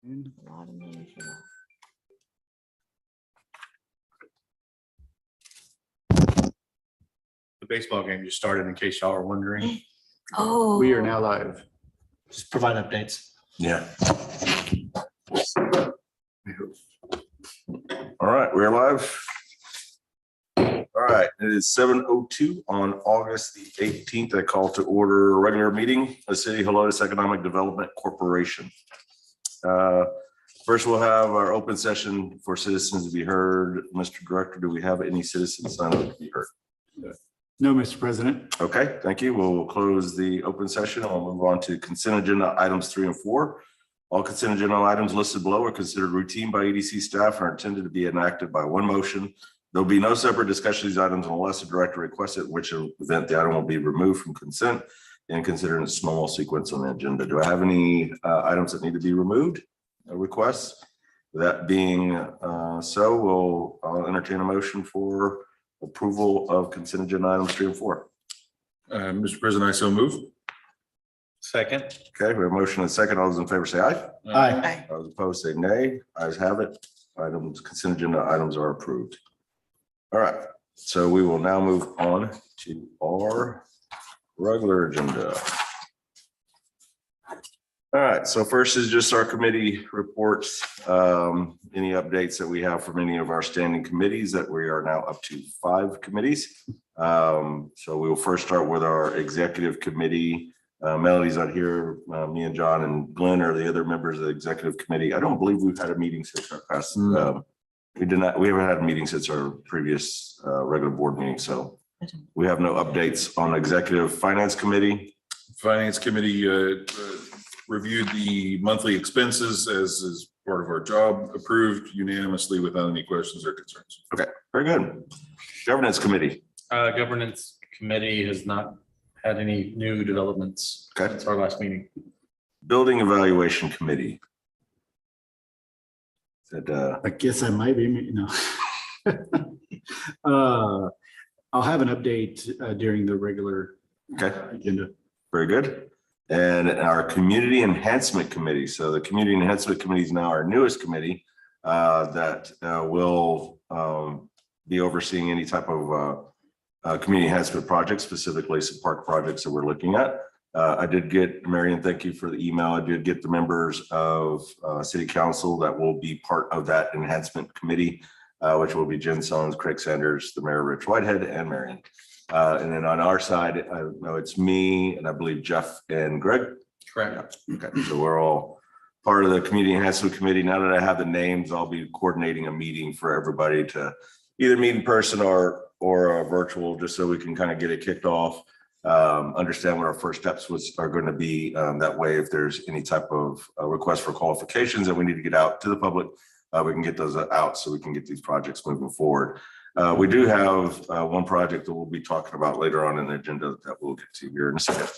A lot of money for that. The baseball game just started, in case y'all are wondering. Oh. We are now live. Just provide updates. Yeah. All right, we're live. All right, it is 7:02 on August the 18th. I call to order a regular meeting of City Helotes Economic Development Corporation. First, we'll have our open session for citizens to be heard. Mr. Director, do we have any citizens sign up to be heard? No, Mr. President. Okay, thank you. We'll close the open session. I'll move on to consent agenda items 3 and 4. All consent agenda items listed below are considered routine by EDC staff and are intended to be enacted by one motion. There'll be no separate discussion of these items unless the director requests it, which event the item will be removed from consent and considered in its normal sequence on the agenda. Do I have any items that need to be removed? Requests? That being so, I'll entertain a motion for approval of consent agenda items 3 and 4. Mr. President, I so move. Second. Okay, we have a motion and a second. All those in favor say aye. Aye. All those opposed say nay. Ayes have it. Items, consent agenda items are approved. All right, so we will now move on to our regular agenda. All right, so first is just our committee reports. Any updates that we have from any of our standing committees that we are now up to 5 committees. So we will first start with our executive committee. Melody's out here. Me and John and Glenn are the other members of the executive committee. I don't believe we've had a meeting since our past. We haven't had a meeting since our previous regular board meeting. So we have no updates on executive finance committee. Finance Committee reviewed the monthly expenses as is part of our job, approved unanimously without any questions or concerns. Okay, very good. Governance committee. Governance committee has not had any new developments Okay. since our last meeting. Building evaluation committee. That I guess I might be, I'll have an update during the regular okay. agenda. Very good. And our community enhancement committee. So the community enhancement committee is now our newest committee that will be overseeing any type of community enhancement projects, specifically some park projects that we're looking at. I did get, Marion, thank you for the email. I did get the members of City Council that will be part of that enhancement committee, which will be Jen Sons, Craig Sanders, the Mayor Rich Whitehead, and Marion. And then on our side, I know it's me and I believe Jeff and Greg. Correct. Okay, so we're all part of the community enhancement committee. Now that I have the names, I'll be coordinating a meeting for everybody to either meet in person or virtual, just so we can kind of get it kicked off. Understand what our first steps are going to be. That way, if there's any type of request for qualifications that we need to get out to the public, we can get those out so we can get these projects moving forward. We do have one project that we'll be talking about later on in the agenda that we'll get to here in a second.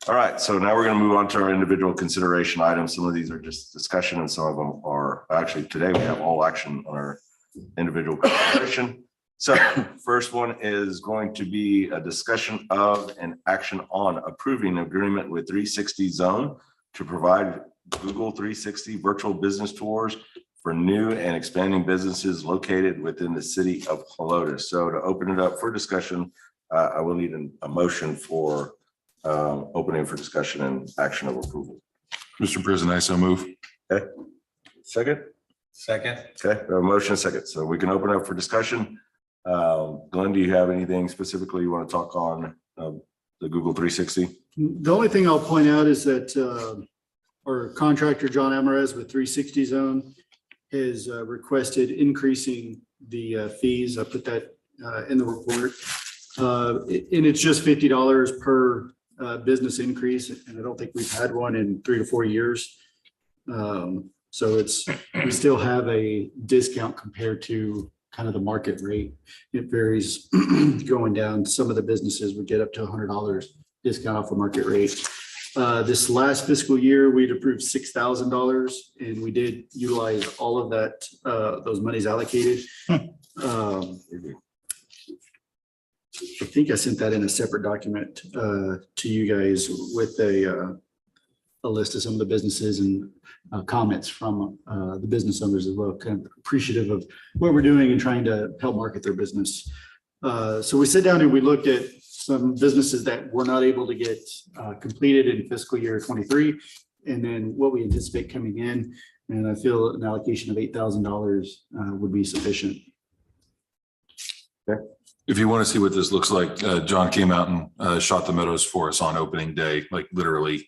All right, so now we're going to move on to our individual consideration items. Some of these are just discussion and some of them are actually today we have all action on our individual consideration. So first one is going to be a discussion of and action on approving an agreement with 360 Zone to provide Google 360 virtual business tours for new and expanding businesses located within the city of Helotes. So to open it up for discussion, I will need a motion for opening for discussion and action of approval. Mr. President, I so move. Okay, second. Second. Okay, we have a motion second, so we can open up for discussion. Glenn, do you have anything specifically you want to talk on the Google 360? The only thing I'll point out is that our contractor, John Amarez with 360 Zone, has requested increasing the fees. I put that in the report. And it's just $50 per business increase. And I don't think we've had one in 3 to 4 years. So we still have a discount compared to kind of the market rate. It varies going down. Some of the businesses would get up to $100 discount off the market rate. This last fiscal year, we'd approved $6,000 and we did utilize all of that, those monies allocated. I think I sent that in a separate document to you guys with a a list of some of the businesses and comments from the business owners as well, kind of appreciative of what we're doing and trying to help market their business. So we sit down and we looked at some businesses that were not able to get completed in fiscal year 23, and then what we anticipate coming in. And I feel an allocation of $8,000 would be sufficient. If you want to see what this looks like, John came out and shot the meadows for us on opening day, like literally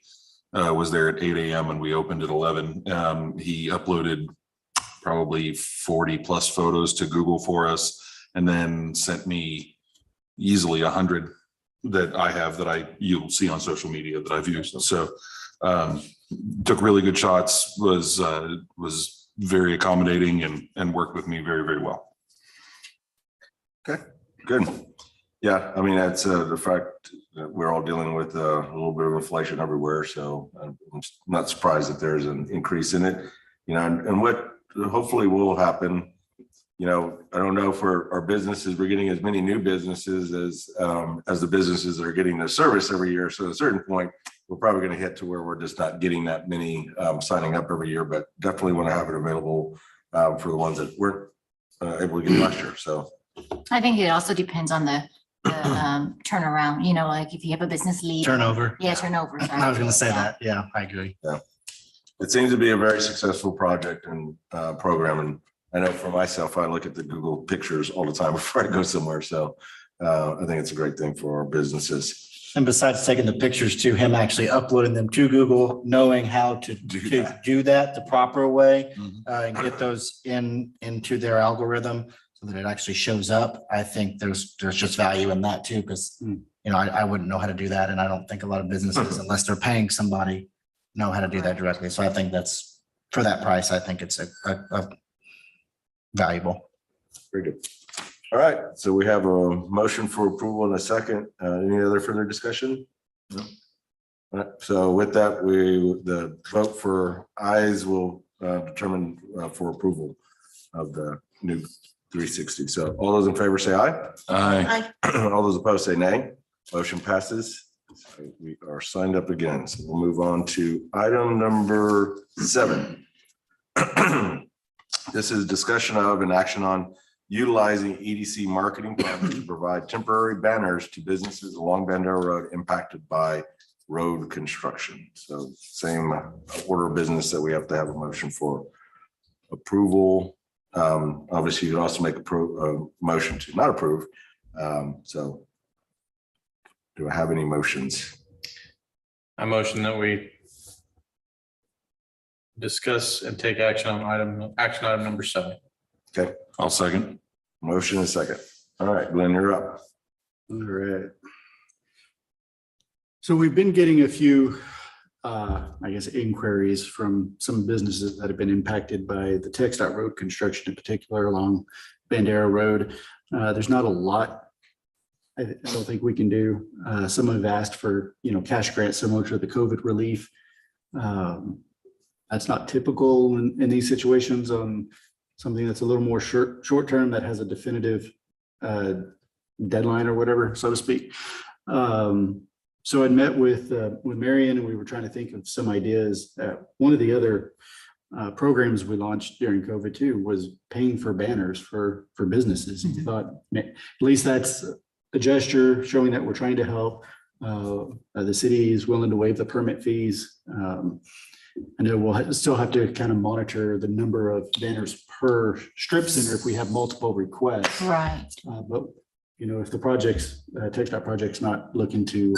was there at 8 a.m. and we opened at 11. He uploaded probably 40 plus photos to Google for us, and then sent me easily 100 that I have that you'll see on social media that I've used. So took really good shots, was very accommodating and worked with me very, very well. Okay, good. Yeah, I mean, that's the fact that we're all dealing with a little bit of inflation everywhere. So I'm not surprised that there's an increase in it, you know, and what hopefully will happen, you know, I don't know if our businesses, we're getting as many new businesses as the businesses that are getting their service every year. So at a certain point, we're probably going to hit to where we're just not getting that many signing up every year, but definitely want to have it available for the ones that weren't able to get last year. So I think it also depends on the turnaround, you know, like if you have a business lead. Turnover. Yeah, turnover. I was gonna say Yeah. that. Yeah, I agree. it seems to be a very successful project and program. And I know for myself, I look at the Google pictures all the time before I go somewhere. So I think it's a great thing for our businesses. And besides taking the pictures to him actually uploading them to Google, knowing how to do that the proper way and get those into their algorithm so that it actually shows up. I think there's just value in that too, because you know, I wouldn't know how to do that. And I don't think a lot of businesses, unless they're paying somebody, know how to do that directly. So I think that's, for that price, I think it's a valuable. Very good. All right, so we have a motion for approval in a second. Any other further discussion? No. All right, so with that, the vote for ayes will determine for approval of the new 360. So all those in favor say aye. Aye. All those opposed say nay. Motion passes. So we are signed up again. So we'll move on to item number 7. This is discussion of and action on utilizing EDC marketing partners to provide temporary banners to businesses along Bandera Road impacted by road construction. So same order of business that we have to have a motion for approval. Obviously, you could also make a motion to not approve. So do I have any motions? I motion that we discuss and take action on action item number 7. Okay, I'll second. motion and second. All right, Glenn, you're up. All right. So we've been getting a few, I guess, inquiries from some businesses that have been impacted by the TxDOT road construction, in particular along Bandera Road. There's not a lot I don't think we can do. Some have asked for, you know, cash grants similar to the COVID relief. That's not typical in these situations. Something that's a little more short term that has a definitive deadline or whatever, so to speak. So I met with Marion and we were trying to think of some ideas. One of the other programs we launched during COVID too was paying for banners for businesses. And we thought at least that's a gesture showing that we're trying to help. The city is willing to waive the permit fees. I know we'll still have to kind of monitor the number of banners per strip center if we have multiple requests. Right. But you know, if the project's TxDOT project's not looking to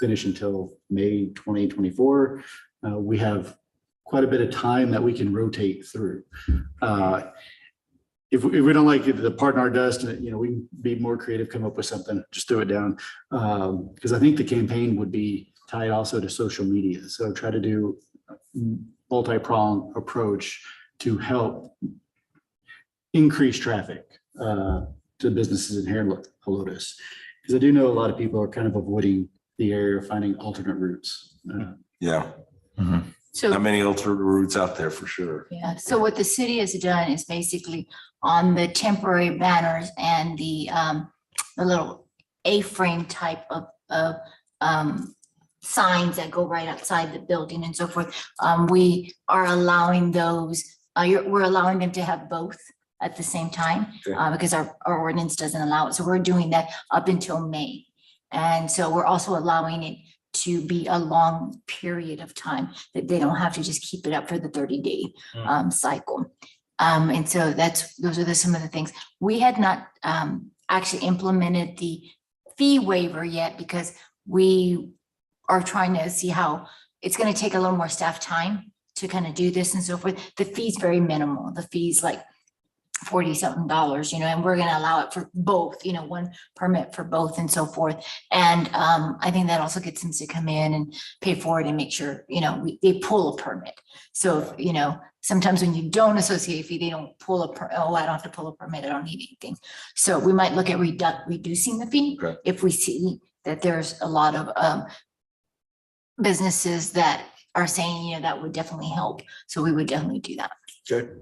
finish until May 2024, we have quite a bit of time that we can rotate through. If we don't like the part in our dust, you know, we can be more creative, come up with something, just throw it down. Because I think the campaign would be tied also to social media. So try to do multi-pronged approach to help increase traffic to businesses in Helotes. Because I do know a lot of people are kind of avoiding the area, finding alternate routes. Yeah, So not many alternate routes out there for sure. yeah, so what the city has done is basically on the temporary banners and the little A-frame type of signs that go right outside the building and so forth. We are allowing those, we're allowing them to have both at the same time, because our ordinance doesn't allow it. So we're doing that up until May. And so we're also allowing it to be a long period of time, that they don't have to just keep it up for the 30-day cycle. And so those are some of the things. We had not actually implemented the fee waiver yet, because we are trying to see how it's going to take a little more staff time to kind of do this and so forth. The fee's very minimal. The fee's like $40-something, and we're going to allow it for both, one permit for both and so forth. And I think that also gets them to come in and pay for it and make sure, they pull a permit. So, sometimes when you don't associate a fee, they don't pull I don't have to pull a permit. I don't need anything. So we might look at reducing the fee if we see that there's a lot of businesses that are saying, that would definitely help. So we would definitely do that. Good.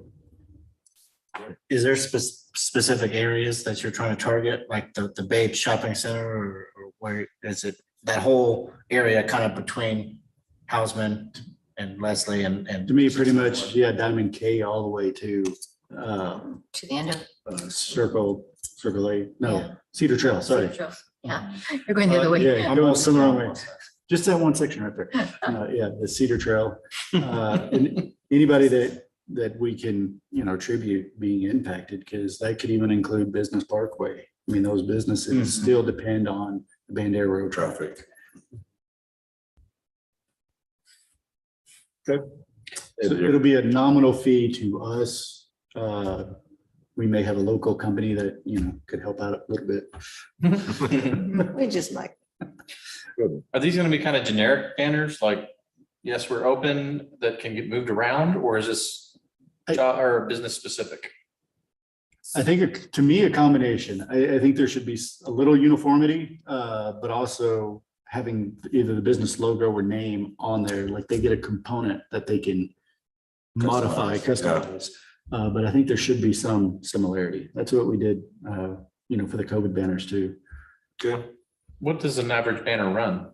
Is there specific areas that you're trying to target, like the Babe Shopping Center, or where is it, that whole area kind of between Hausman and Leslie and? To me, pretty much, Diamond K all the way to To the end of. Circle A, no, Yeah. Cedar Trail, sorry. Yeah, you're going the other way. Yeah, you're going the wrong way. Just that one section right there. The Cedar Trail. And anybody that we can, attribute being impacted, because that could even include Business Parkway. I mean, those businesses still depend on the Bandera traffic. Okay. So it'll be a nominal fee to us. We may have a local company that, could help out a little bit. We just might. Are these gonna be kind of generic banners, like, yes, we're open, that can get moved around, or is this or business specific? I think, to me, a combination. I think there should be a little uniformity, but also having either the business logo or name on there, like they get a component that they can modify, customize. But I think there should be some similarity. That's what we did, for the COVID banners too. Good. What does an average banner run,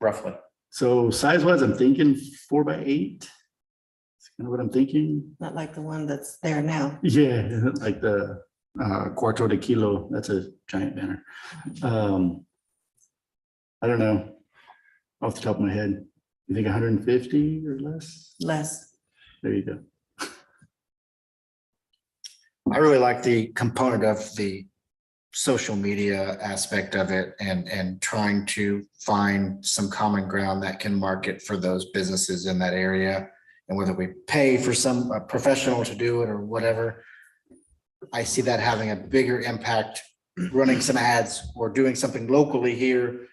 roughly? So size-wise, I'm thinking 4x8. That's kind of what I'm thinking. Not like the one that's there now. Yeah, like the Cuarto de Kilo. That's a giant banner. I don't know off the top of my head. You think 150 or less? Less. There you go. I really like the component of the social media aspect of it, and trying to find some common ground that can market for those businesses in that area. And whether we pay for some professional to do it or whatever, I see that having a bigger impact, running some ads or doing something locally here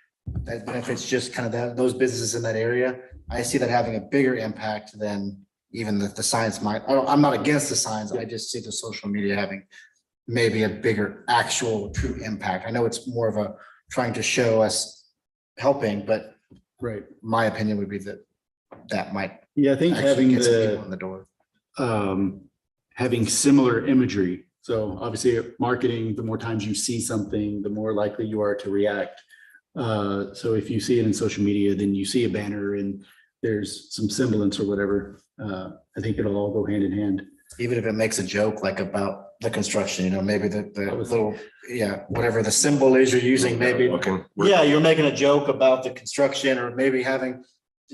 that benefits just kind of those businesses in that area. I see that having a bigger impact than even the signs might. I'm not against the signs. I just see the social media having maybe a bigger actual true impact. I know it's more of a trying to show us helping, but Right. my opinion would be that might Yeah, I think actually having get some people in the door. having similar imagery. So obviously marketing, the more times you see something, the more likely you are to react. So if you see it in social media, then you see a banner and there's some semblance or whatever. I think it'll all go hand in hand. Even if it makes a joke like about the construction, maybe the little, whatever the symbol is you're using, maybe. Okay. Yeah, you're making a joke about the construction, or maybe having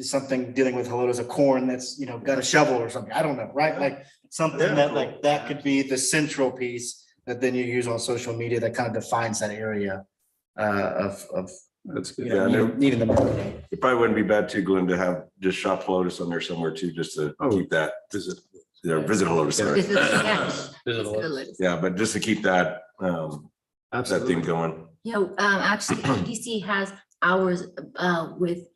something dealing with Helotes, a corn that's, got a shovel or something. I don't know, right? Like something that could be the central piece that then you use on social media that kind of defines that area of That's good. needing the marketing. It probably wouldn't be bad too, Glenn, to have just shop Helotes on there somewhere too, just to keep that visit Helotes. Sorry. This is- yeah, Visit it's good. Yeah, but just to keep that thing going. Actually, EDC has hours with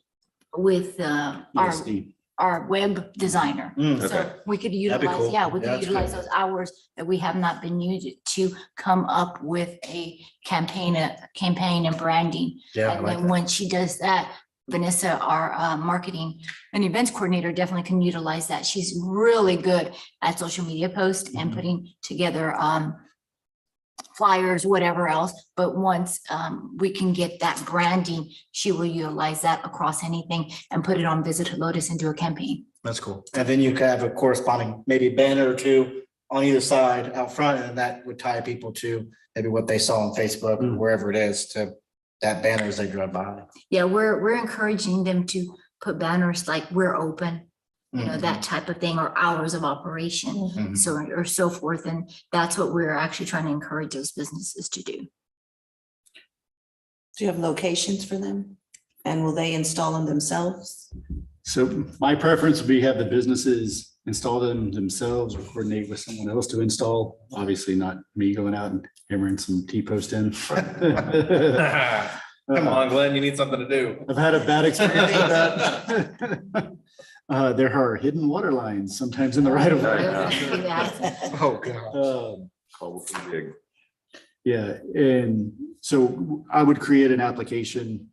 ESD. our web designer. Mm, So Okay. we could be utilize, cool. we Yeah, could that's utilize good. those hours that we have not been used to come up with a campaign and branding. Yeah, I And like then when she does that, Vanessa, our marketing and events coordinator, definitely can utilize that. She's really good at social media posts and Mhm. putting together flyers, whatever else. But once we can get that branding, she will utilize that across anything and put it on Visit Helotes and do a campaign. That's cool. And then you could have a corresponding, maybe banner or two on either side out front, and that would tie people to maybe what they saw on Facebook or wherever it is to that banner as they drive by. Yeah, we're encouraging them to put banners like "we're open," you know, that type of thing, or hours of operation, Mhm. so or so forth. And that's what we're actually trying to encourage those businesses to do. Do you have locations for them? And will they install them themselves? So my preference would be have the businesses install them themselves or coordinate with someone else to install. Obviously not me going out and hammering some T-post in. Come on, Glenn, you need something to do. I've had a bad experience with that. There are hidden water lines sometimes in the right of I way. was gonna do that. Oh, God. Call it big. Yeah, and so I would create an application,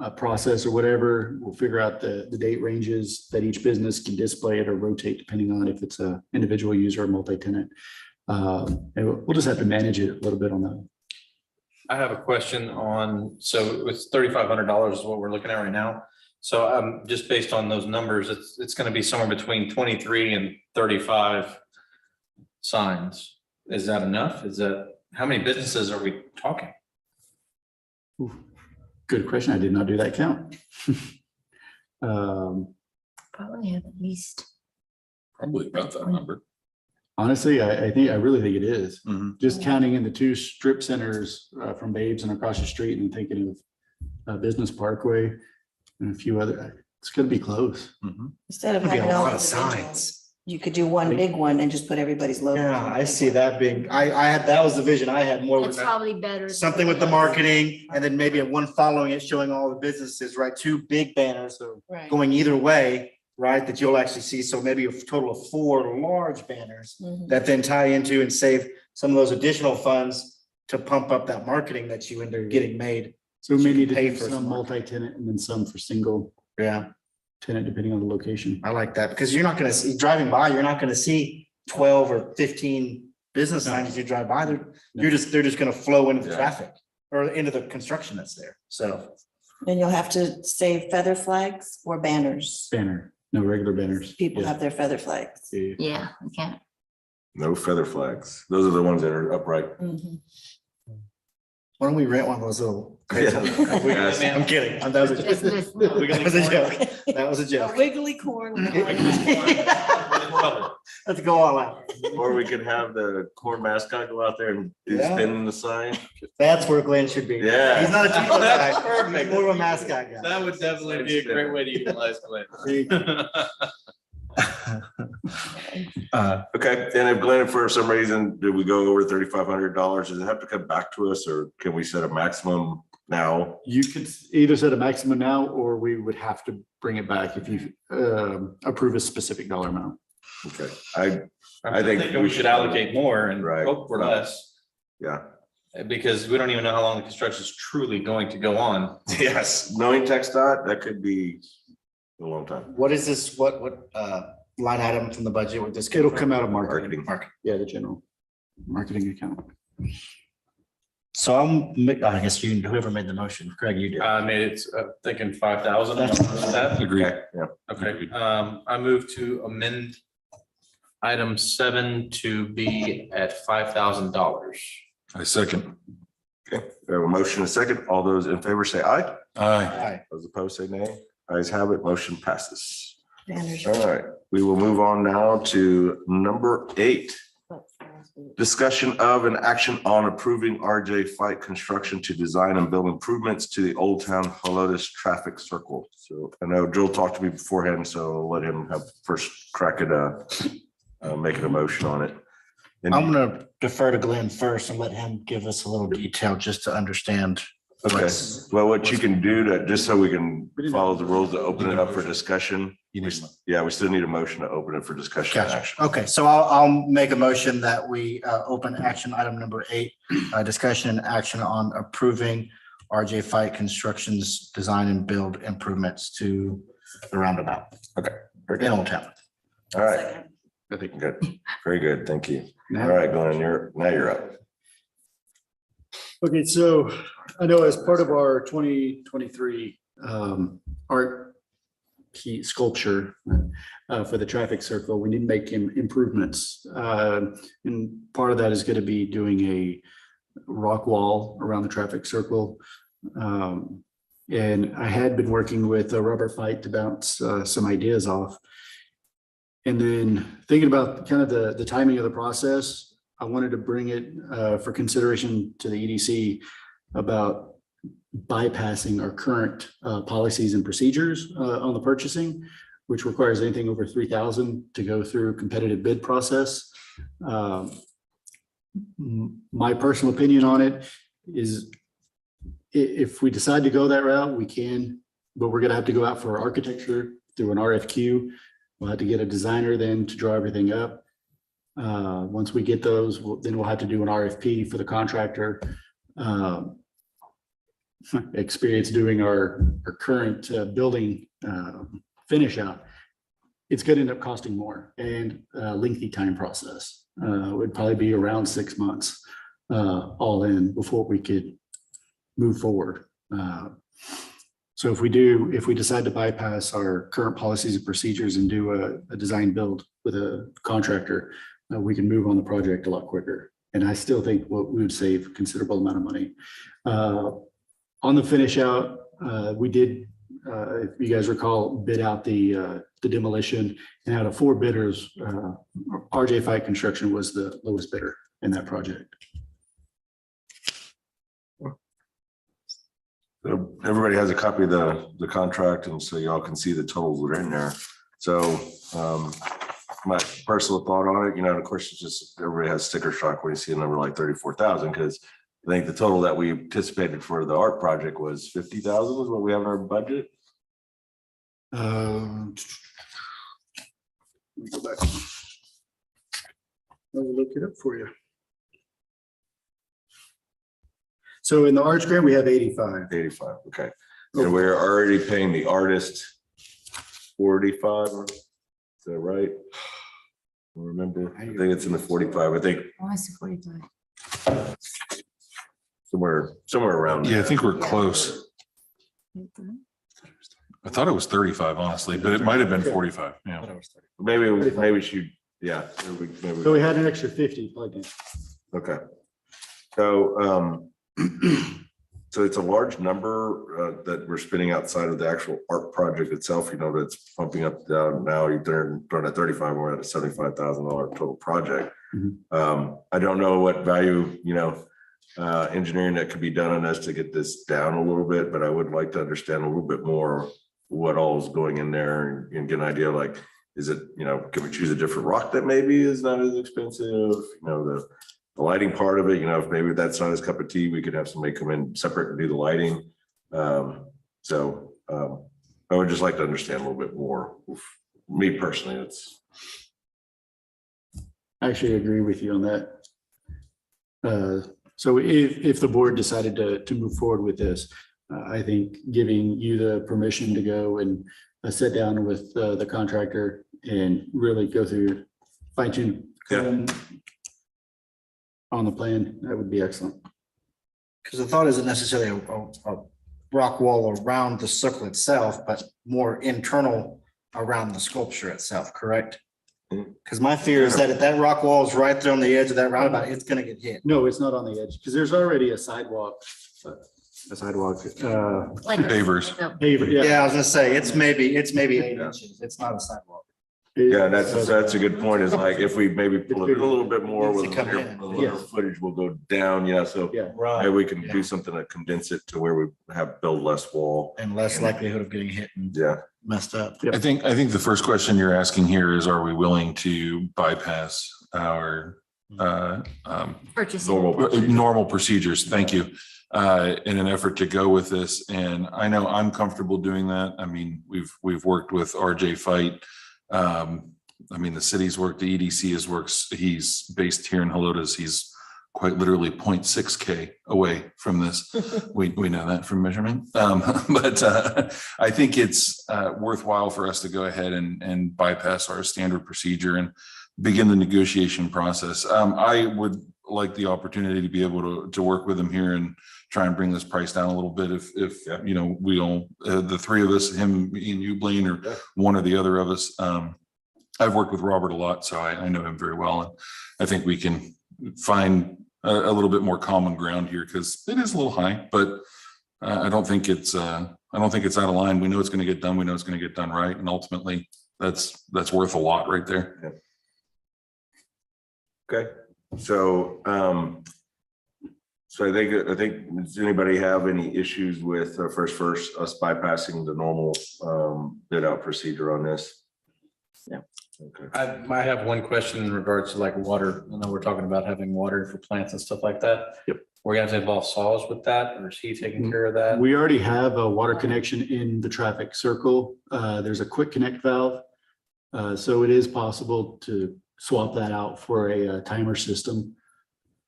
a process or whatever. We'll figure out the date ranges that each business can display it or rotate depending on if it's a individual user or multi-tenant. And we'll just have to manage it a little bit on that. I have a question on, so it's $3,500 is what we're looking at right now. So just based on those numbers, it's going to be somewhere between 23 and 35 signs. Is that enough? How many businesses are we talking? Good question. I did not do that count. Probably have at least. Probably about that number. Honestly, I really think it is. Mhm. Just counting in the two strip centers from Babes and across the street and thinking of Business Parkway and a few other, it's gonna be close. Mhm. Instead of That'd be a having all lot the of signs, signs. you could do one big one and just put everybody's logo. Yeah, I see that being, I had, that was the vision I had more with It's that. probably better. Something with the marketing and then maybe one following it, showing all the businesses, right? Two big banners Right. going either way, right? That you'll actually see. So maybe a total of 4 large banners Mhm. that then tie into and save some of those additional funds to pump up that marketing that you end up getting made. So we may need to Pay do for some some. multi-tenant and then some for single Yeah, tenant, depending on the location. I like that because you're not gonna see, driving by, you're not gonna see 12 or 15 business signs as you drive by. They're just gonna flow into the Yeah. traffic or into the construction that's there. So. And you'll have to say feather flags or banners. Banner, no regular banners. People Yeah. have their feather flags. Yeah. Yeah, we can't. No feather flags. Those are the ones that are upright. Mhm. Why don't we rent one of those little? Yeah. Yes. I'm kidding. That was a It's joke. this- That was a joke. That was a A joke. wiggly corn. Let's go all out. Or we could have the corn mascot go out there and do Yeah. spin the sign. That's where Glenn should be. Yeah. He's not a T-shirt That's guy. perfect. He's more of a mascot guy. That would definitely be a great way to utilize Glenn. Okay, and if Glenn, for some reason, did we go over $3,500, does it have to come back to us or can we set a maximum now? You could either set a maximum now, or we would have to bring it back if you approve a specific dollar amount. Okay, I think think we should allocate more and Right. hope for less, yeah. because we don't even know how long the construction is truly going to go on. Yes, knowing TxDOT, that could be a long time. What is this? What line item from the budget with this? It'll come out of marketing. Marketing. Yeah, the general marketing account. So I guess you, whoever made the motion, Craig, you did. I made it, thinking 5,000. That, Agree. Okay, yeah. okay, I move to amend item 7 to be at $5,000. I second. Okay, we have a motion, a second. All those in favor say aye. Aye. Aye. Those opposed say nay. Ayes have it, motion passes. Banners. All right, we will move on now to number 8. Discussion of an action on approving RJ Fight Construction to design and build improvements to the Old Town Helotes traffic circle. So I know Joel talked to me beforehand, so I'll let him have first crack at making a motion on it. And- I'm gonna defer to Glenn first and let him give us a little detail just to understand. Okay, what's- well, what you can do to, just so we can follow the rules to open it up for discussion. You need- Yeah, we still need a motion to open it for discussion and Gotcha. action. Okay, so I'll make a motion that we open action item number 8, discussion and action on approving RJ Fight Construction's design and build improvements to the roundabout Very in good. Old Town. All right, I think good. Very good. Thank you. All right, Glenn, now you're up. Okay, so I know as part of our 2023 art key sculpture for the traffic circle, we need to make improvements. And part of that is going to be doing a rock wall around the traffic circle. And I had been working with Robert Fight to bounce some ideas off. And then thinking about kind of the timing of the process, I wanted to bring it for consideration to the EDC about bypassing our current policies and procedures on the purchasing, which requires anything over 3,000 to go through competitive bid process. My personal opinion on it is if we decide to go that route, we can, but we're going to have to go out for architecture through an RFQ. We'll have to get a designer then to draw everything up. Once we get those, then we'll have to do an RFP for the contractor. Experience doing our current building finish out. It's going to end up costing more and a lengthy time process. Would probably be around 6 months all in before we could move forward. So if we decide to bypass our current policies and procedures and do a design build with a contractor, we can move on the project a lot quicker. And I still think what we would save a considerable amount of money. On the finish out, we did, if you guys recall, bid out the demolition, and out of 4 bidders, RJ Fight Construction was the lowest bidder in that project. So everybody has a copy of the contract, and so y'all can see the totals that are in there. So my personal thought on it, of course, it's just everybody has sticker shock when you see a number like 34,000, because I think the total that we anticipated for the art project was 50,000 was what we have in our budget. Let me go back. I'll look it up for you. So in the arts grant, we have 85. 85, okay. And we're already paying the artist 45, is that right? Remember, I think it's in the 45, I think Oh, I see 45. somewhere around there. Yeah, I think we're close. I thought it was 35, honestly, but it might have been 45. Yeah. Maybe she, yeah. maybe- So we had an extra 50 plugged in. Okay. So, so it's a large number that we're spending outside of the actual art project itself, that's pumping up down now. You're at 35, we're at a $75,000 total project. I don't know what value, engineering that could be done on us to get this down a little bit, but I would like to understand a little bit more what all is going in there and get an idea, like, is it, can we choose a different rock that maybe is not as expensive, the lighting part of it, if maybe that's not his cup of tea, we could have somebody come in separate and do the lighting. So I would just like to understand a little bit more. Me personally, I actually agree with you on that. So if the board decided to move forward with this, I think giving you the permission to go and sit down with the contractor and really go through fine tune on the plan, that would be excellent. Because the thought isn't necessarily a rock wall around the circle itself, but more internal around the sculpture itself, correct? Because my fear is that if that rock wall is right there on the edge of that roundabout, it's gonna get hit. No, it's not on the edge, because there's already a sidewalk. Like Pavers. Paver, yeah. Yeah, I was gonna say, it's maybe 8 inches. It's not a sidewalk. yeah, that's a good point, is like, if we maybe pull it a little bit more with Needs to come a in. little footage, will go down, so Yeah, Right. maybe we can do something to condense it to where we build less wall. And less likelihood of getting hit and Yeah. messed up. Yep. I think the first question you're asking here is, are we willing to bypass our Purchasing. normal procedures? Thank you. In an effort to go with this. And I know I'm comfortable doing that. I mean, we've worked with RJ Fight. The city's worked, the EDC has worked. He's based here in Helotes. He's quite literally 0.6K away from this. We know that from measurement. But I think it's worthwhile for us to go ahead and bypass our standard procedure and begin the negotiation process. I would like the opportunity to be able to work with him here and try and bring this price down a little bit. If, you know, we all, the three of us, him, me and you, Blaine, or one or the other of us. I've worked with Robert a lot, so I know him very well. And I think we can find a little bit more common ground here because it is a little high, but I don't think it's out of line. We know it's going to get done. We know it's going to get done right. And ultimately that's worth a lot right there. Okay, so, so I think, does anybody have any issues with first us bypassing the normal bid out procedure on this? No. Okay. I have one question in regards to like water. I know we're talking about having water for plants and stuff like that. Yep. We're gonna have to involve Saws with that, or is he taking care of that? We already have a water connection in the traffic circle. There's a quick connect valve. So it is possible to swap that out for a timer system.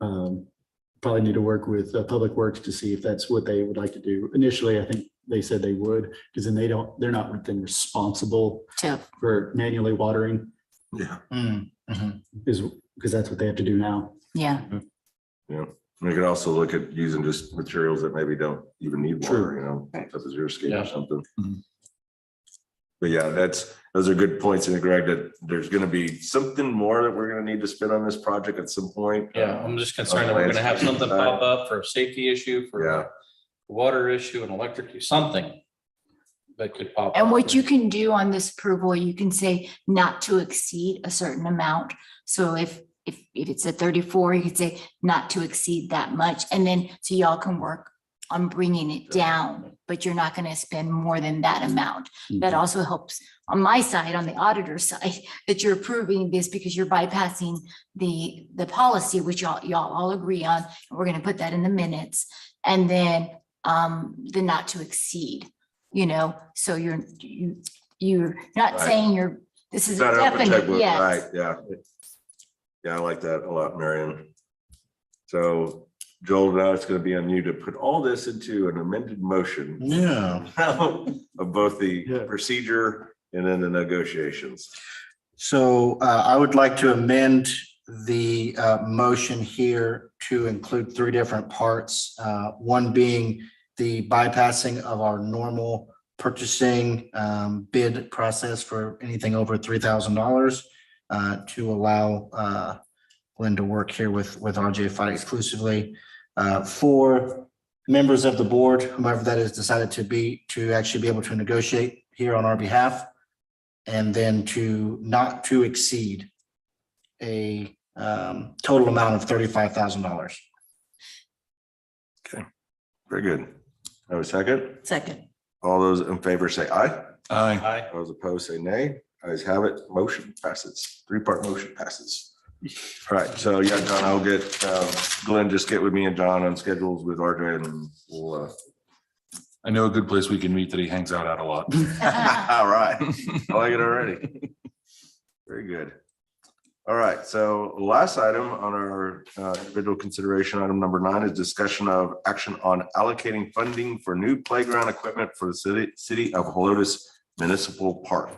Probably need to work with Public Works to see if that's what they would like to do. Initially, I think they said they would, because then they're not then responsible for manually watering, Yeah. because that's what they have to do now. Yeah. Yeah. We could also look at using just materials that maybe don't even need water, you know, Right. such as your escape Yeah. or something. Mhm. But yeah, those are good points in the Greg, that there's gonna be something more that we're gonna need to spend on this project at some point. Yeah, I'm just concerned that we're gonna have something pop up for a safety issue, for Yeah. a water issue, an electric issue, something that could pop up. And what you can do on this approval, you can say not to exceed a certain amount. So if it's at 34, you could say not to exceed that much. And then, so y'all can work on bringing it down, but you're not going to spend more than that amount. That also helps on my side, on the auditor side, that you're approving this because you're bypassing the policy, which y'all all agree on. We're going to put that in the minutes. And then the not to exceed, you know, so you're not Right. saying this is a Not an open definite, checkbook, yes. right, yeah. Yeah, I like that a lot, Marion. So Joel, now it's gonna be on you to put all this into an amended motion Yeah. of both the Yeah. procedure and then the negotiations. So I would like to amend the motion here to include three different parts. One being the bypassing of our normal purchasing bid process for anything over $3,000 to allow Glenn to work here with RJ Fight exclusively. For members of the board, whomever that is decided to actually be able to negotiate here on our behalf. And then not to exceed a total amount of $35,000. Okay, very good. Have a second? Second. All those in favor say aye. Aye. Hi, Those opposed say nay. Ayes have it. Motion passes. Three-part motion passes. All right, so yeah, John, I'll get Glenn, just get with me and John on schedules with RJ and we'll I know a good place we can meet that he hangs out at a lot. all right. I like it already. Very good. All right, so last item on our individual consideration, item number 9 is discussion of action on allocating funding for new playground equipment for the city of Helotes Municipal Park.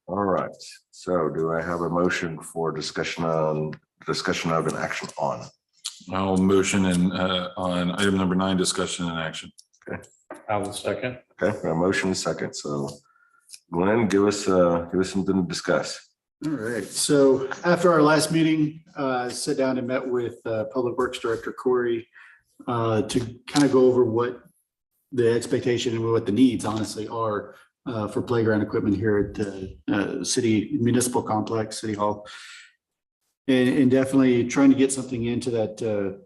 All right, so do I have a motion for discussion of an action on? I'll motion on item number 9, discussion and action. I will second. Okay, a motion is second. So Glenn, give us something to discuss. All right, so after our last meeting, sat down and met with Public Works Director Corey to kind of go over what the expectation and what the needs honestly are for playground equipment here at the city municipal complex, City Hall. And definitely trying to get something into that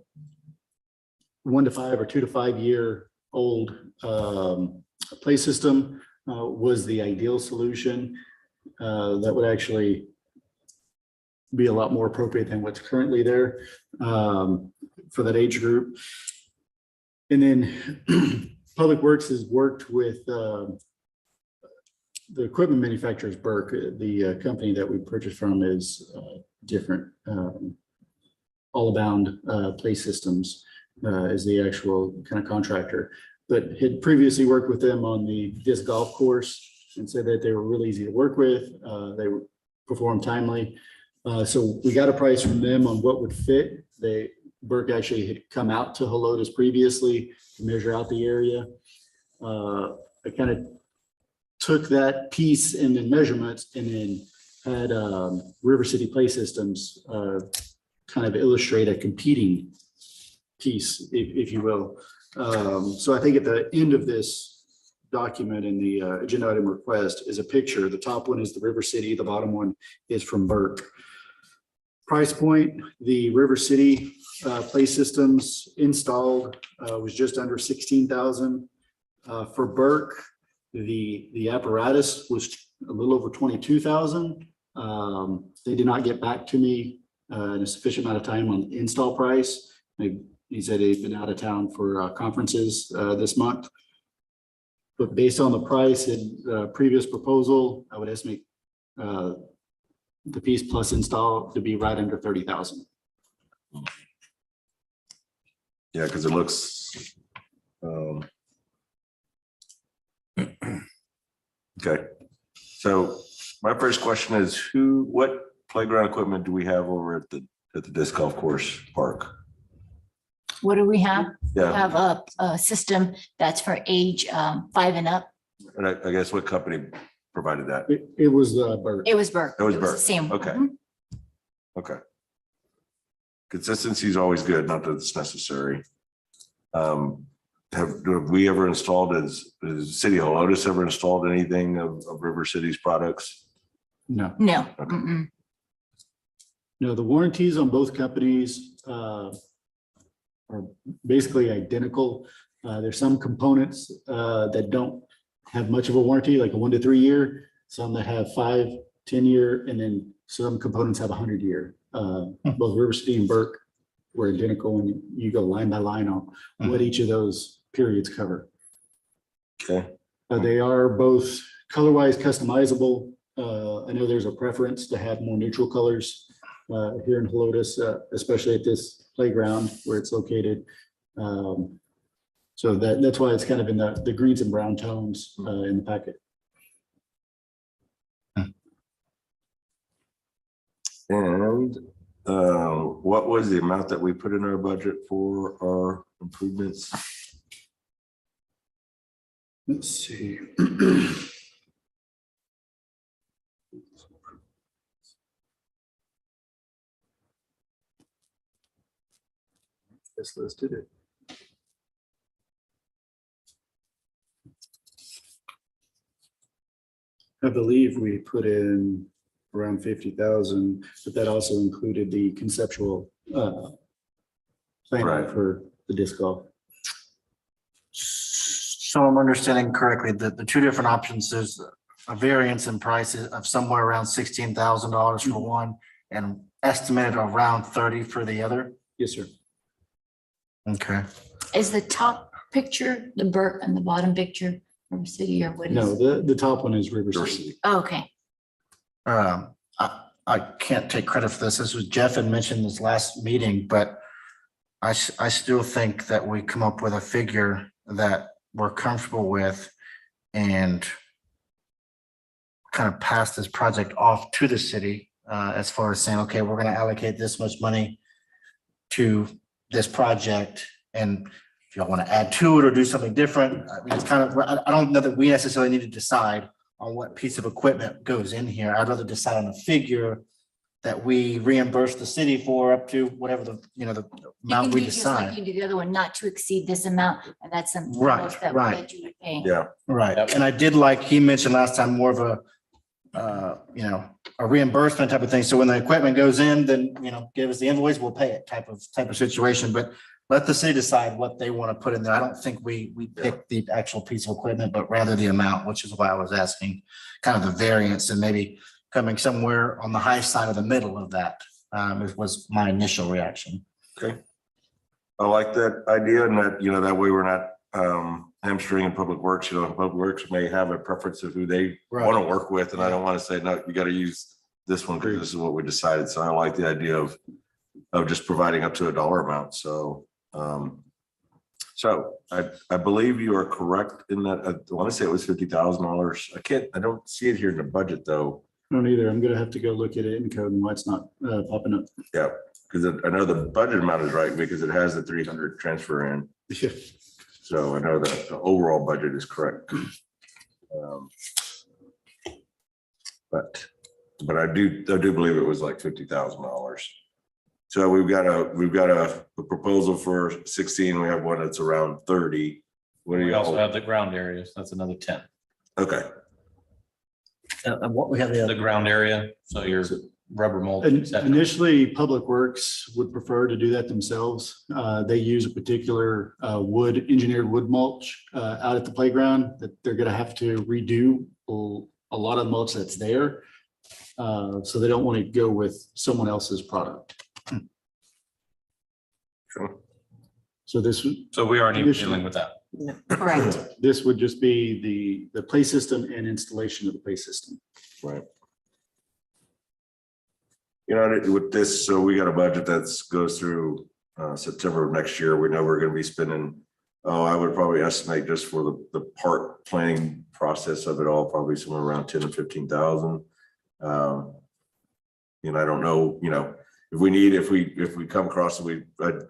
1 to 5 or 2 to 5 year old play system was the ideal solution. That would actually be a lot more appropriate than what's currently there for that age group. And then Public Works has worked with the equipment manufacturers, Burke. The company that we purchased from is different. All Abound Play Systems is the actual kind of contractor, but had previously worked with them on the disc golf course and said that they were really easy to work with. They performed timely. So we got a price from them on what would fit. Burke actually had come out to Helotes previously to measure out the area. I kind of took that piece and then measurements and then had River City Play Systems kind of illustrate a competing piece, if you will. So I think at the end of this document in the agenda item request is a picture. The top one is the River City, the bottom one is from Burke. Price point, the River City Play Systems installed was just under 16,000. For Burke, the apparatus was a little over 22,000. They did not get back to me in a sufficient amount of time on the install price. He said he's been out of town for conferences this month. But based on the price and previous proposal, I would estimate the piece plus install to be right under 30,000. Yeah, because it looks. Okay, so my first question is what playground equipment do we have over at the disc golf course park? What do we have? We Yeah, have a system that's for age 5 and up. and I guess what company provided that? It was Burke. It was Burke. It was the Burke. Same. Okay. Mhm. Okay. Consistency is always good, not that it's necessary. Have we ever installed, has City of Helotes ever installed anything of River City's products? No. No. Okay. Mm-mm. No, the warranties on both companies are basically identical. There's some components that don't have much of a warranty, like a 1 to 3 year, some that have 5, 10 year, and then some components have 100 year. Both River City and Burke were identical, and you go line by line on what each of those periods cover. Okay, They are both color-wise customizable. I know there's a preference to have more neutral colors here in Helotes, especially at this playground where it's located. So that's why it's kind of in the greens and brown tones in the packet. and what was the amount that we put in our budget for our improvements? Let's see. Just listed it. I believe we put in around 50,000, but that also included the conceptual plan Right. for the disc golf. So I'm understanding correctly that the two different options, there's a variance in prices of somewhere around $16,000 for one and estimated around 30 for the other. Yes, sir. Okay. Is the top picture the Burke and the bottom picture from City, or what is? No, the top one is River City. Oh, okay. I can't take credit for this. This was Jeff had mentioned this last meeting, but I still think that we come up with a figure that we're comfortable with and kind of pass this project off to the city as far as saying, okay, we're going to allocate this much money to this project. And if y'all want to add to it or do something different, I mean, it's kind of, I don't know that we necessarily need to decide on what piece of equipment goes in here. I'd rather decide on a figure that we reimburse the city for up to whatever the, the You amount can we do just like decide. you did the other one, not to exceed this amount, and that's something Right, else that right. that you would pay. Yeah, Right. Yep. And I did like, he mentioned last time, more of a, a reimbursement type of thing. So when the equipment goes in, then, give us the invoice, we'll pay it type of situation. But let the city decide what they want to put in there. I don't think we pick the actual piece of equipment, but rather the amount, which is why I was asking kind of the variance and maybe coming somewhere on the high side of the middle of that was my initial reaction. okay. I like that idea, and that, that way we're not hamstringing Public Works. Public Works may have a preference of who they want to work with, and I don't want to say, no, you got to use this one because this is what we decided. So I like the idea of just providing up to a dollar amount. So I believe you are correct in that. I want to say it was $50,000. I don't see it here in the budget though. I don't either. I'm gonna have to go look at it in code and why it's not popping up. Yeah, because I know the budget amount is right because it has the 300 transfer in. Yeah. So I know that the overall budget is correct. But I do believe it was like $50,000. So we've got a proposal for 16. We have one that's around 30. What do We you also all? have the ground areas. That's another 10. Okay, And what we have The ground area, so your rubber mold. And et cetera. initially, Public Works would prefer to do that themselves. They use a particular engineered wood mulch out at the playground that they're gonna have to redo a lot of mulch that's there. So they don't want to go with someone else's product. sure. So So we aren't even Additional. dealing with that. No, correct. this would just be the play system and installation of the play system. Right. You know, with this, so we got a budget that's goes through September of next year. We know we're gonna be spending, I would probably estimate just for the park planning process of it all, probably somewhere around 10 to 15,000. You know, I don't know, if we come across, we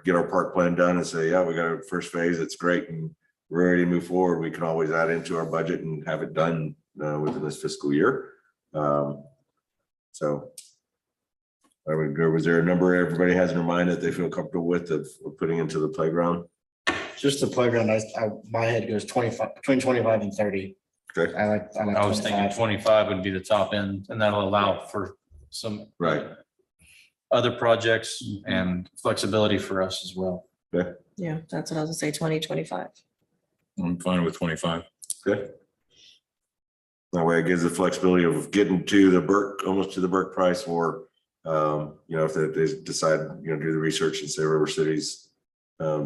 get our park plan done and say, yeah, we got our first phase, it's great, and we're ready to move forward, we can always add into our budget and have it done within this fiscal year. So. I mean, was there a number everybody has in their mind that they feel comfortable with of putting into the playground? Just the playground, my head goes 25, between 25 and 30. Okay, I like I was thinking 25. 25 would be the top end, and that'll allow for some right. other projects and flexibility for us as well. Yeah, that's what I was gonna say, 2025. I'm fine with 25. Good. That way it gives the flexibility of getting to the Burke, almost to the Burke price, or, if they decide, do the research and say River City's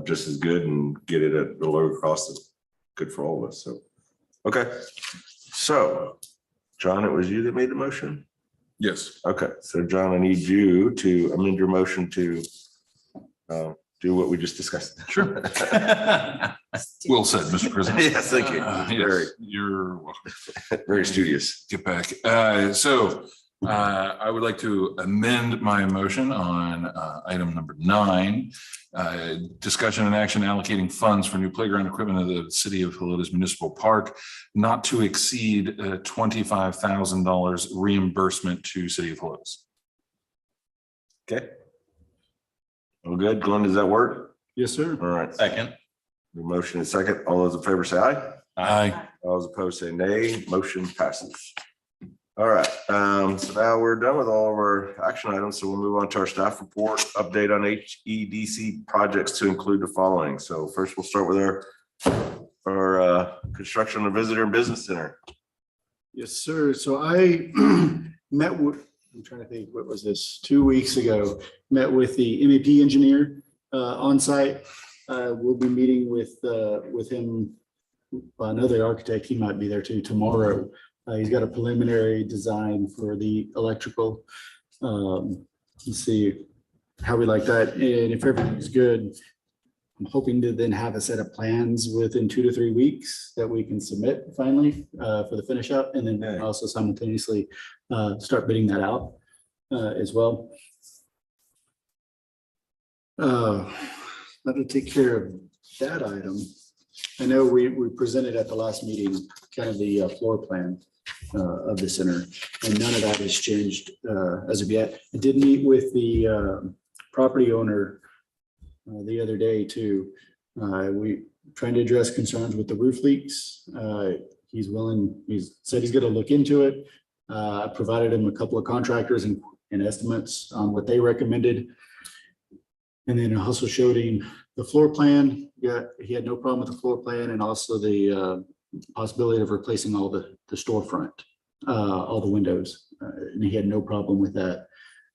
just as good and get it at the lower cost that's good for all of us. So, okay. So, John, it was you that made the motion? Yes. Okay, so John, I need you to amend your motion to do what we just discussed. Sure. Well said, Mr. President. Yes, thank you. Very, Yes, you're welcome. very studious. Get back. So I would like to amend my motion on item number 9. Discussion and action allocating funds for new playground equipment of the city of Helotes Municipal Park, not to exceed $25,000 reimbursement to city of Helotes. Okay. All good. Glenn, does that work? Yes, sir. All right. Second. The motion is second. All those in favor say aye. Aye. All those opposed say nay. Motion passes. All right. So now we're done with all of our action items. So we'll move on to our staff report update on EDC projects to include the following. So first we'll start with our construction and visitor and business center. Yes, sir. So I met with, I'm trying to think, what was this, 2 weeks ago, met with the MEP engineer on site. We'll be meeting with him, another architect, he might be there too tomorrow. He's got a preliminary design for the electrical. Let's see how we like that. And if everything's good, I'm hoping to then have a set of plans within 2 to 3 weeks that we can submit finally for the finish up, and then also simultaneously start bidding that out as well. Let me take care of that item. I know we presented at the last meeting kind of the floor plan of the center, and none of that has changed as of yet. I did meet with the property owner the other day too. We trying to address concerns with the roof leaks. He's willing, he's said he's gonna look into it. I provided him a couple of contractors and estimates on what they recommended. And then I also showed him the floor plan. Yeah, he had no problem with the floor plan, and also the possibility of replacing all the storefront, all the windows. And he had no problem with that.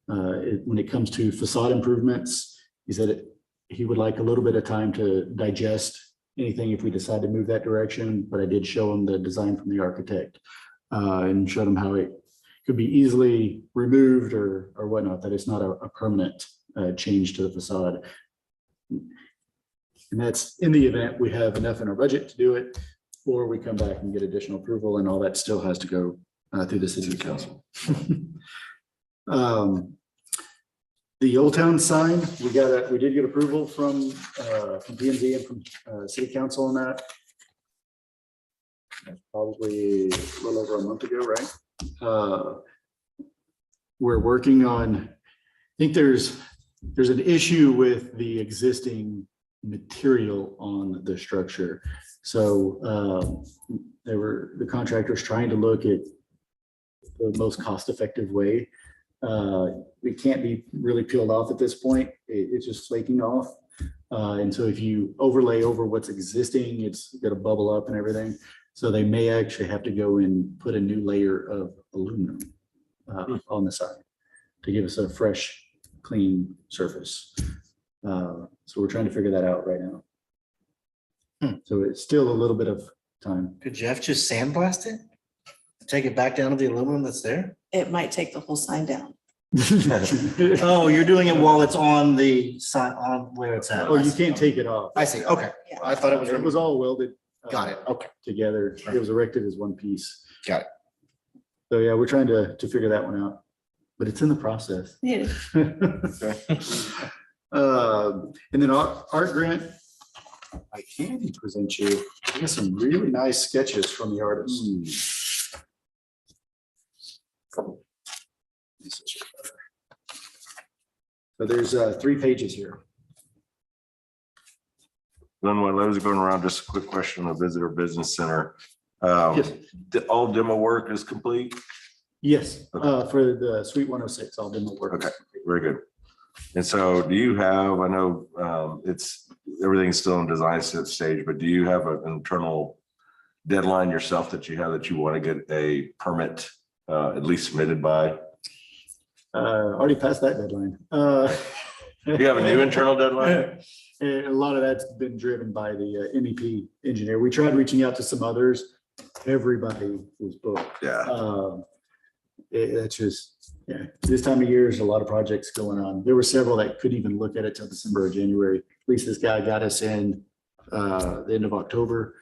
When it comes to facade improvements, he said he would like a little bit of time to digest anything if we decide to move that direction, but I did show him the design from the architect and showed him how it could be easily removed or whatnot, that it's not a permanent change to the facade. And that's in the event we have enough in our budget to do it, or we come back and get additional approval, and all that still has to go through the city council. The Old Town sign, we did get approval from P&Z and from city council on that. Probably a little over a month ago, right? We're working on, I think there's an issue with the existing material on the structure. So the contractors trying to look at the most cost-effective way. We can't be really peeled off at this point. It's just flaking off. And so if you overlay over what's existing, it's gonna bubble up and everything. So they may actually have to go and put a new layer of aluminum on the side to give us a fresh, clean surface. So we're trying to figure that out right now. So it's still a little bit of time. Could Jeff just sandblast it? Take it back down to the aluminum that's there? It might take the whole sign down. Oh, you're doing it while it's on the sign, on where it's at. Oh, you can't take it off. I see, okay. Yeah. I thought it It was all welded. Got it, okay. Together. It was erected as one piece. Got it. So yeah, we're trying to figure that one out, but it's in the process. Yeah. And then art grant, I can present you, I got some really nice sketches from the artists. So there's 3 pages here. Then while I was going around, just a quick question on the visitor business center. Yes. All demo work is complete? Yes, for the Suite 106, all demo work. Okay. Very good. And so do you have, I know everything's still in design stage, but do you have an internal deadline yourself that you have that you want to get a permit at least submitted by? Already passed that deadline. Do you have a new internal deadline? And a lot of that's been driven by the MEP engineer. We tried reaching out to some others. Everybody was booked. Yeah. That's just, yeah, this time of year, there's a lot of projects going on. There were several that couldn't even look at it till December or January. At least this guy got us in the end of October,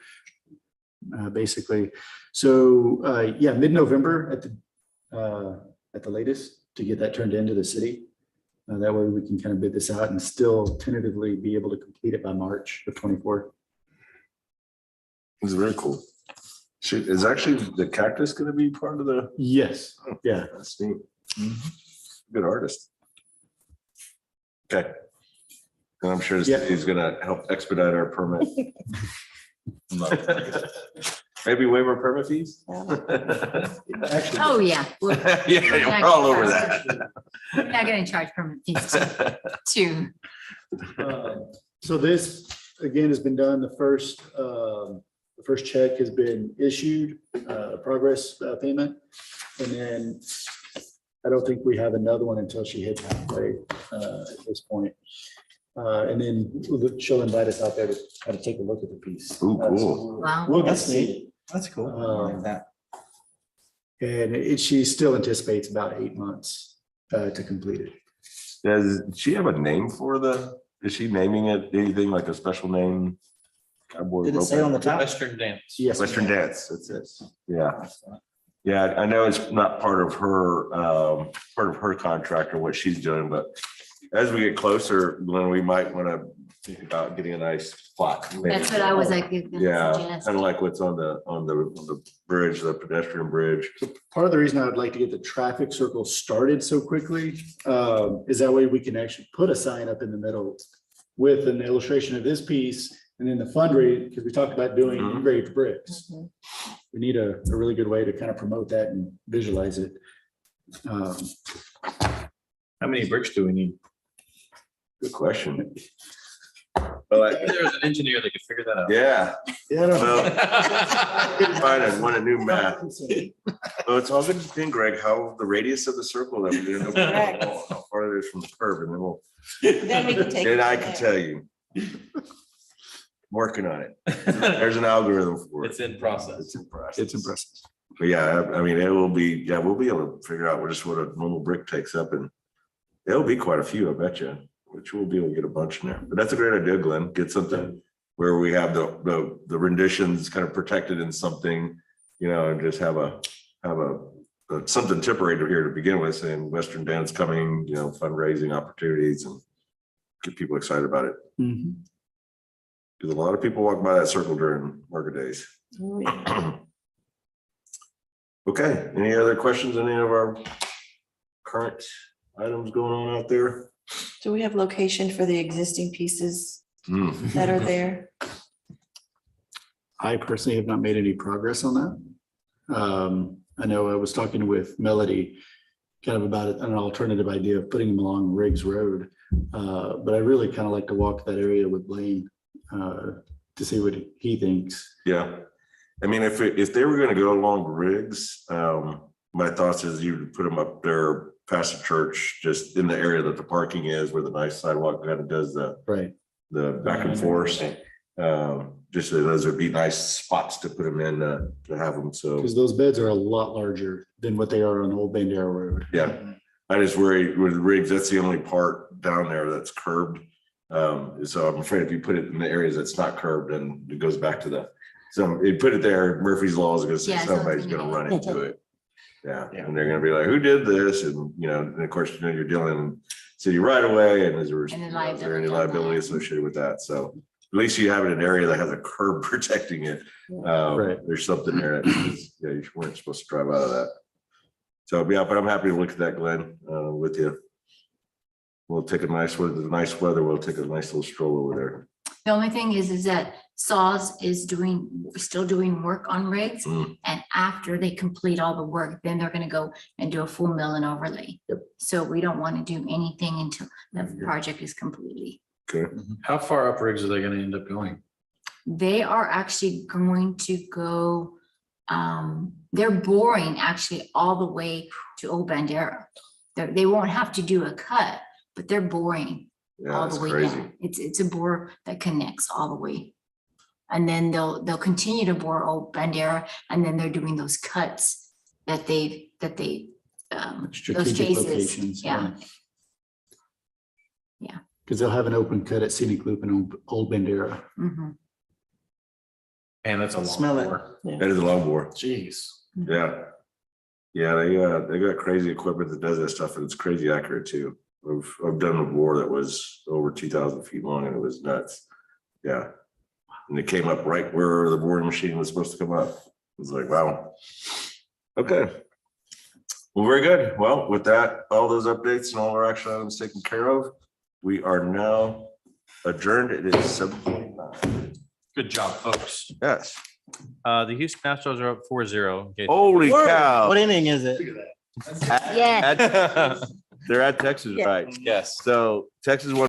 basically. So yeah, mid-November at the latest to get that turned into the city. That way we can kind of bid this out and still tentatively be able to complete it by March of 24. It's very cool. Shoot, is actually the cactus going to be part of the? Yes, yeah. That's neat. Good artist. Okay. And I'm sure Yeah. he's going to help expedite our permit. Maybe waive our permit fees? Actually, Oh, yeah. We're Yeah, we're all over that. not gonna charge permit fees too. So this, again, has been done. The first check has been issued, progress payment. And then I don't think we have another one until she hits halfway at this point. And then she'll invite us out there to kind of take a look at the piece. Ooh, cool. Wow. We'll get to That's see it. neat. That's cool. Like that. And she still anticipates about 8 months to complete it. Does she have a name for is she naming it anything like a special name? Cowboy Did it say rope? on the top? Western dance. Yes. Western dance, that's it. Yeah. Yeah, I know it's not part of her contract or what she's doing, but as we get closer, Glenn, we might want to think about getting a nice plaque. That's what I was like. gonna Yeah, suggest. kind of like what's on the bridge, the pedestrian bridge. Part of the reason I would like to get the traffic circle started so quickly is that way we can actually put a sign up in the middle with an illustration of this piece and then the fundraiser, because we talked about doing Mhm. engraved bricks. Mhm. We need a really good way to kind of promote that and visualize it. How many bricks do we need? Good question. Well, There's an engineer that could figure that out. yeah, Yeah, I don't know. well, fine, I want a new map. Well, it's all good to think, Greg, how the radius of the circle that we're doing, Correct. how far it is from the curb, and then we'll, Then we can take. and it I from can there. tell you. Working on it. There's an algorithm for it. It's in process. It's in process. It's impressive. But yeah, I mean, it will be, yeah, we'll be able to figure out just what a normal brick takes up, and there'll be quite a few, I bet you, which we'll be able to get a bunch in there. But that's a great idea, Glenn. Get something where we have the renditions kind of protected in something, and just have a something temporary to here to begin with, saying Western Dance coming, fundraising opportunities and get people excited about it. Mhm. Because a lot of people walk by that circle during market days. Oh, yeah. Okay, any other questions, on any of our current items going on out there? Do we have location for the existing pieces Hmm. that are there? I personally have not made any progress on that. I know I was talking with Melody kind of about an alternative idea of putting them along Riggs Road. But I really kind of like to walk that area with Blaine to see what he thinks. Yeah, I mean, if they were gonna go along Riggs, my thoughts is you put them up there past the church, just in the area that the parking is, where the nice sidewalk kind of does Right. the back and forth. Just so those would be nice spots to put them in, to have them, so, Because those beds are a lot larger than what they are on Old Bandera Road. yeah. I just worry with Riggs, that's the only part down there that's curbed. So I'm afraid if you put it in the areas that's not curbed, and it goes back to you put it there, Murphy's Law is gonna say Yeah, somebody's something gonna like run into it. Yeah, and they're gonna be like, who did this? And of course, you're dealing in city right away, and is there And the there any liability on liability that. associated with that? So at least you have it in an area that has a curb protecting it. Right. There's something there that says, yeah, you weren't supposed to drive out of that. So, yeah, but I'm happy to look at that, Glenn, with you. We'll take with the nice weather, we'll take a nice little stroll over there. The only thing is that Saws is still doing work on Riggs. Mm. And after they complete all the work, then they're gonna go and do a full mill and overlay. Yep. So we don't want to do anything until the project is completely. Okay, How far up rigs are they gonna end up going? They are actually going to go, they're boring actually all the way to Old Bandera. They won't have to do a cut, but they're boring yeah, all that's the way crazy. down. It's a bore that connects all the way. And then they'll continue to bore Old Bandera, and then they're doing those cuts that those Strategic chases, locations. yeah. Because they'll have an open cut at Scenic Loop and Old Bandera. Mhm. And that's a long Smell it. bore. That is a long bore. Jeez. Yeah. Yeah, they got crazy equipment that does that stuff, and it's crazy accurate too. I've done a bore that was over 2,000 feet long, and it was nuts. Yeah. And it came up right where the boring machine was supposed to come up. It was like, wow. Okay. Well, very good. Well, with that, all those updates and all our action items taken care of, we are now adjourned. It is 7:29. Good job, folks. Yes. The Houston Astros are up 4-0. Okay. Holy cow. What inning is it? Yeah. They're at Texas, right? Yes. So Texas won